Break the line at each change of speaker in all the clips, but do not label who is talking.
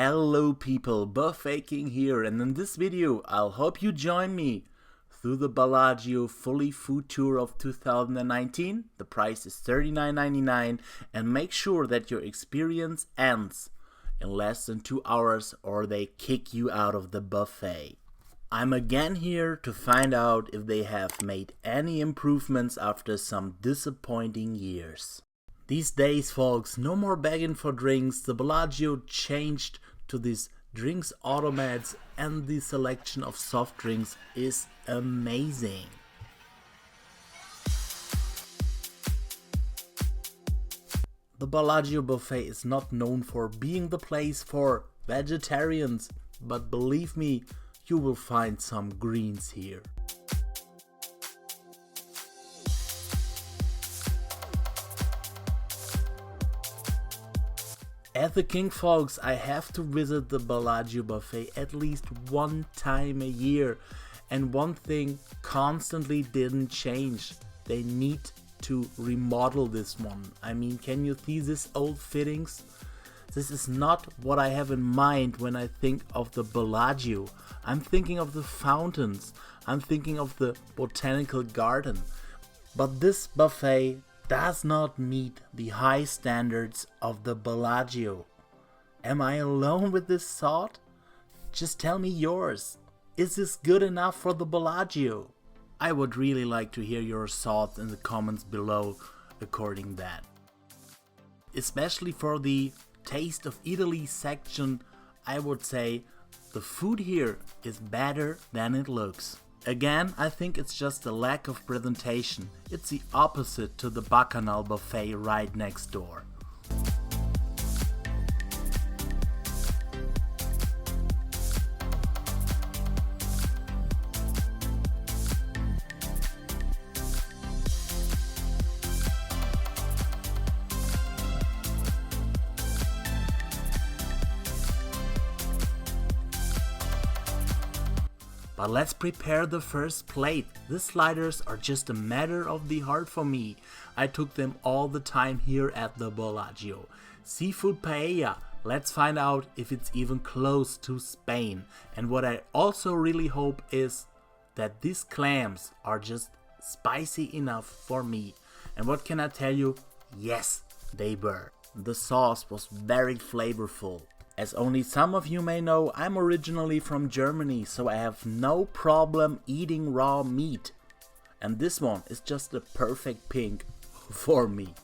Hello people, Buffet King here, and in this video I'll hope you join me through the Bellagio fully food tour of 2019. The price is $39.99 and make sure that your experience ends in less than 2 hours or they kick you out of the buffet. I'm again here to find out if they have made any improvements after some disappointing years. These days, folks, no more begging for drinks. The Bellagio changed to these drinks automats and the selection of soft drinks is amazing. The Bellagio Buffet is not known for being the place for vegetarians, but believe me, you will find some greens here. As the king, folks, I have to visit the Bellagio Buffet at least one time a year, and one thing constantly didn't change. They need to remodel this one. I mean, can you see these old fittings? This is not what I have in mind when I think of the Bellagio. I'm thinking of the fountains, I'm thinking of the botanical garden. But this buffet does not meet the high standards of the Bellagio. Am I alone with this thought? Just tell me yours. Is this good enough for the Bellagio? I would really like to hear your thoughts in the comments below according that. Especially for the Taste of Italy section, I would say the food here is better than it looks. Again, I think it's just a lack of presentation. It's the opposite to the Bacchanal buffet right next door. But let's prepare the first plate. The sliders are just a matter of the heart for me. I took them all the time here at the Bellagio. Seafood paella. Let's find out if it's even close to Spain. And what I also really hope is that these clams are just spicy enough for me. And what can I tell you? Yes, they were. The sauce was very flavorful. As only some of you may know, I'm originally from Germany, so I have no problem eating raw meat. And this one is just a perfect pink for me.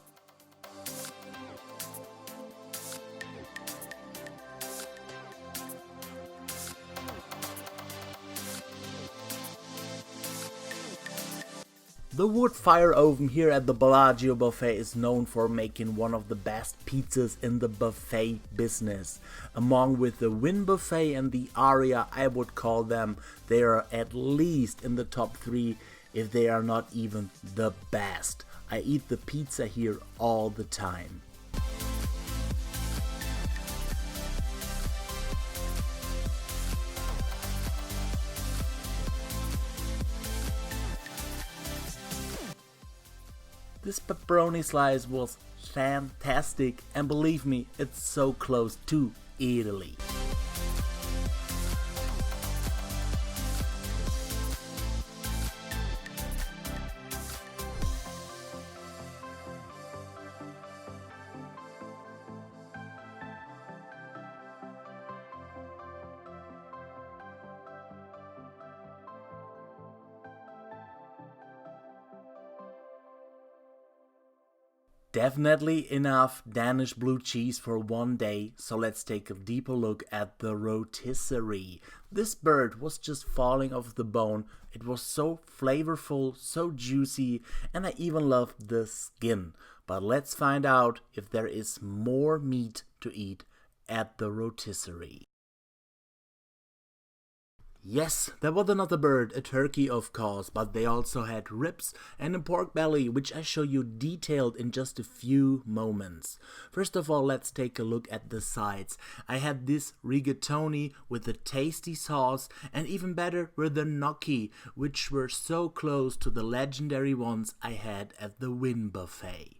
The wood fire oven here at the Bellagio Buffet is known for making one of the best pizzas in the buffet business. Among with the Wynn Buffet and the Aria, I would call them, they are at least in the top 3 if they are not even the best. I eat the pizza here all the time. This pepperoni slice was fantastic, and believe me, it's so close to Italy. Definitely enough Danish blue cheese for one day, so let's take a deeper look at the rotisserie. This bird was just falling off the bone. It was so flavorful, so juicy, and I even loved the skin. But let's find out if there is more meat to eat at the rotisserie. Yes, there was another bird, a turkey of course, but they also had ribs and a pork belly, which I show you detailed in just a few moments. First of all, let's take a look at the sides. I had this rigatoni with a tasty sauce, and even better were the gnocchi, which were so close to the legendary ones I had at the Wynn Buffet.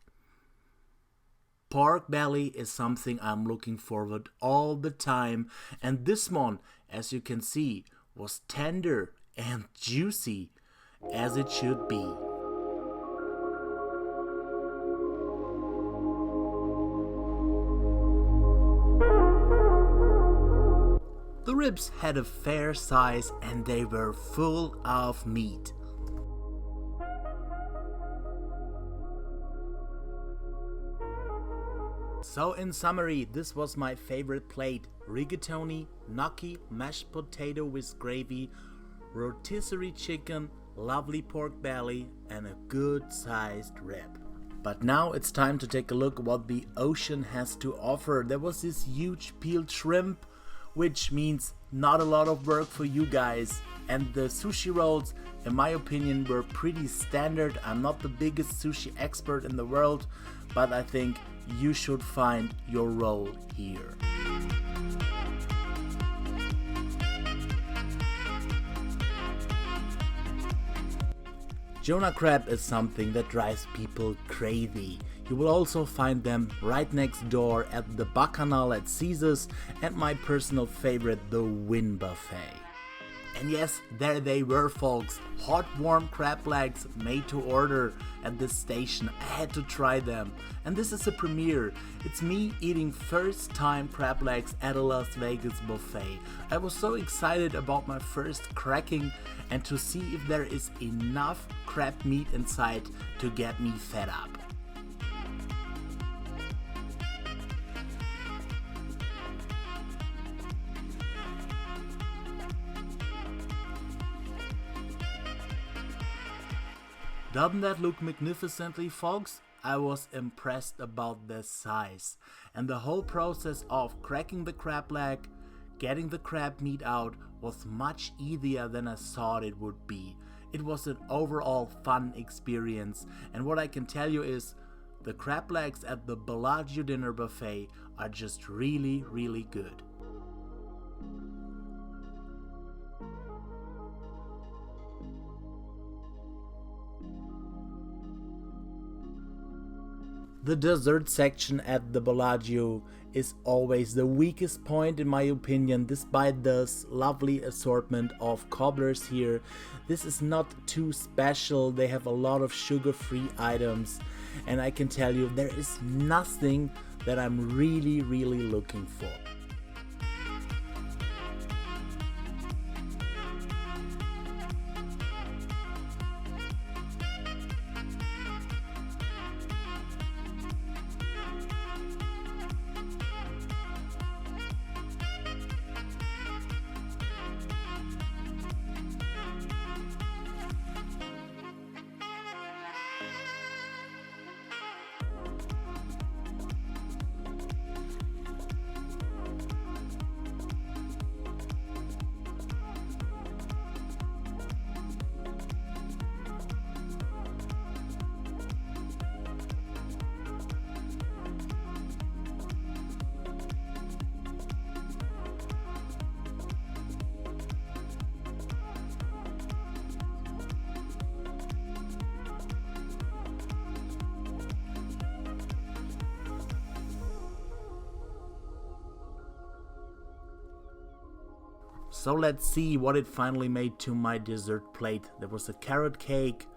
Pork belly is something I'm looking forward all the time, and this one, as you can see, was tender and juicy, as it should be. The ribs had a fair size and they were full of meat. So in summary, this was my favorite plate: rigatoni, gnocchi, mashed potato with gravy, rotisserie chicken, lovely pork belly, and a good sized rib. But now it's time to take a look at what the ocean has to offer. There was this huge peeled shrimp, which means not a lot of work for you guys. And the sushi rolls, in my opinion, were pretty standard. I'm not the biggest sushi expert in the world, but I think you should find your roll here. Jonah crab is something that drives people crazy. You will also find them right next door at the Bacchanal at Caesars and my personal favorite, the Wynn Buffet. And yes, there they were, folks. Hot warm crab legs made to order at this station. I had to try them. And this is a premiere. It's me eating first time crab legs at a Las Vegas buffet. I was so excited about my first cracking and to see if there is enough crab meat inside to get me fed up. Doesn't that look magnificently, folks? I was impressed about the size. And the whole process of cracking the crab leg, getting the crab meat out, was much easier than I thought it would be. It was an overall fun experience, and what I can tell you is the crab legs at the Bellagio dinner buffet are just really, really good. The dessert section at the Bellagio is always the weakest point in my opinion, despite this lovely assortment of cobblers here. This is not too special, they have a lot of sugar-free items, and I can tell you there is nothing that I'm really looking for. So let's see what it finally made to my dessert plate. There was a carrot cake,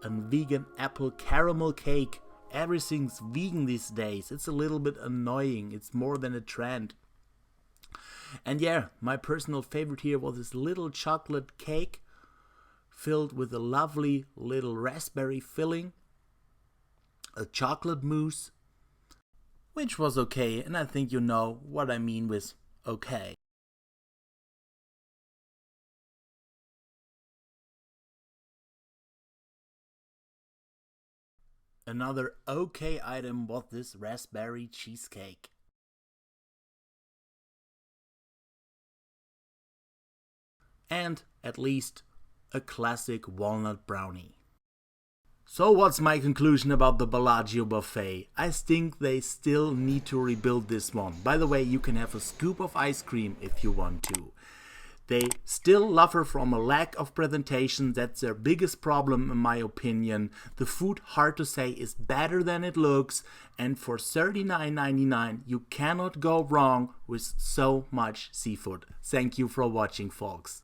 a vegan apple caramel cake. Everything's vegan these days. It's a little bit annoying. It's more than a trend. And yeah, my personal favorite here was this little chocolate cake filled with a lovely little raspberry filling, a chocolate mousse, which was okay, and I think you know what I mean with okay. Another okay item was this raspberry cheesecake. And at least a classic walnut brownie. So what's my conclusion about the Bellagio buffet? I think they still need to rebuild this one. By the way, you can have a scoop of ice cream if you want to. They still suffer from a lack of presentation. That's their biggest problem in my opinion. The food, hard to say, is better than it looks, and for $39.99 you cannot go wrong with so much seafood. Thank you for watching, folks.